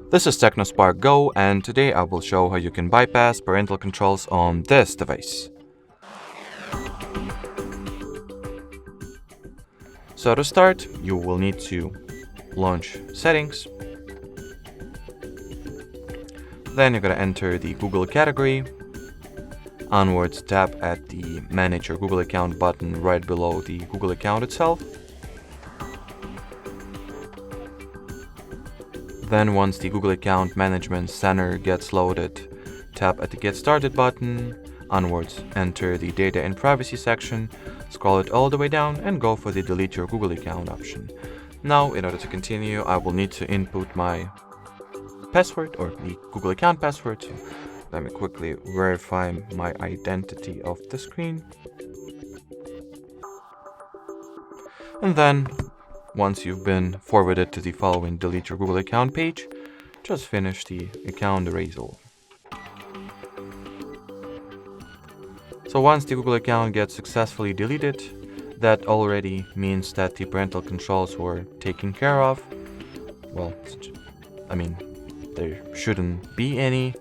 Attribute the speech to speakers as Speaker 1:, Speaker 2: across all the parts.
Speaker 1: This is Tecno Spark Go, and today I will show how you can bypass parental controls on this device. So to start, you will need to launch Settings. Then you're going to enter the Google category. Onwards, tap at the Manage Your Google Account button right below the Google account itself. Then once the Google Account Management Center gets loaded, tap at the Get Started button. Onwards, enter the Data and Privacy section, scroll it all the way down and go for the Delete Your Google Account option. Now, in order to continue, I will need to input my password or the Google account password. So let me quickly verify my identity off the screen. And then, once you've been forwarded to the following Delete Your Google Account page, just finish the account erasal. So once the Google account gets successfully deleted, that already means that the parental controls were taken care of. Well, there shouldn't be any,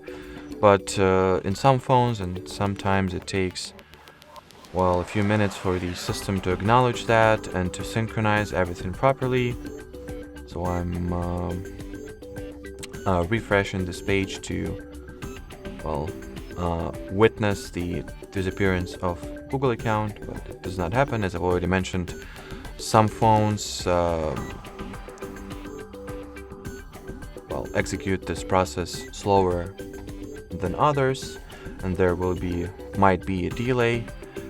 Speaker 1: but in some phones and sometimes it takes, a few minutes for the system to acknowledge that and to synchronize everything properly. So I'm refreshing this page to, witness the disappearance of Google account, but it does not happen. As I've already mentioned, some phones execute this process slower than others, and there might be a delay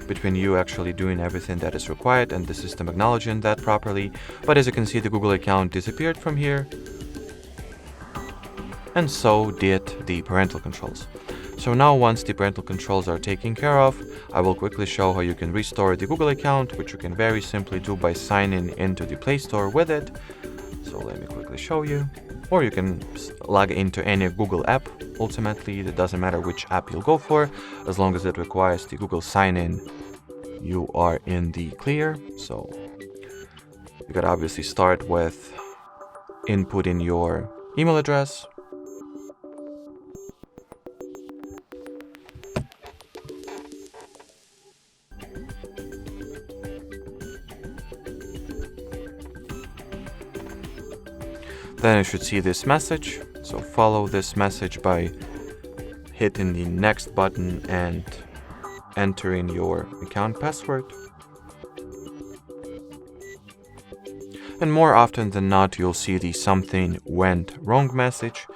Speaker 1: between you actually doing everything that is required and the system acknowledging that properly. But as you can see, the Google account disappeared from here, and so did the parental controls. So now, once the parental controls are taken care of, I will quickly show how you can restore the Google account, which you can very simply do by signing into the Play Store with it. So let me quickly show you. Or you can log into any Google app. Ultimately, it doesn't matter which app you'll go for, as long as it requires the Google sign-in, you are in the clear. So you gotta obviously start with inputting your email address. Then you should see this message. So follow this message by hitting the next button and entering your account password. And more often than not, you'll see the something went wrong message.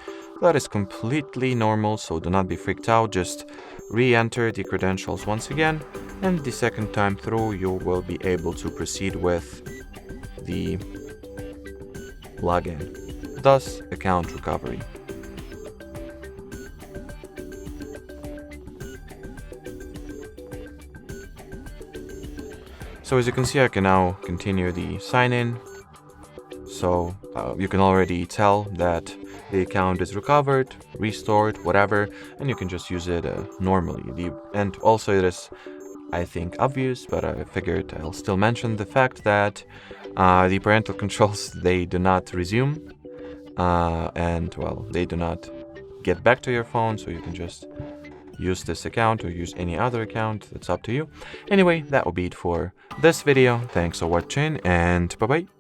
Speaker 1: That is completely normal, so do not be freaked out. Just re-enter the credentials once again, and the second time through you will be able to proceed with the login. Thus, account recovery. So as you can see, I can now continue the sign-in. So you can already tell that the account is recovered, restored, whatever, and you can just use it normally. And also it is, I think, obvious, but I figured I'll still mention the fact that the parental controls, they do not resume. They do not get back to your phone, so you can just use this account or use any other account. That's up to you. Anyway, that will be it for this video. Thanks for watching, and bye-bye.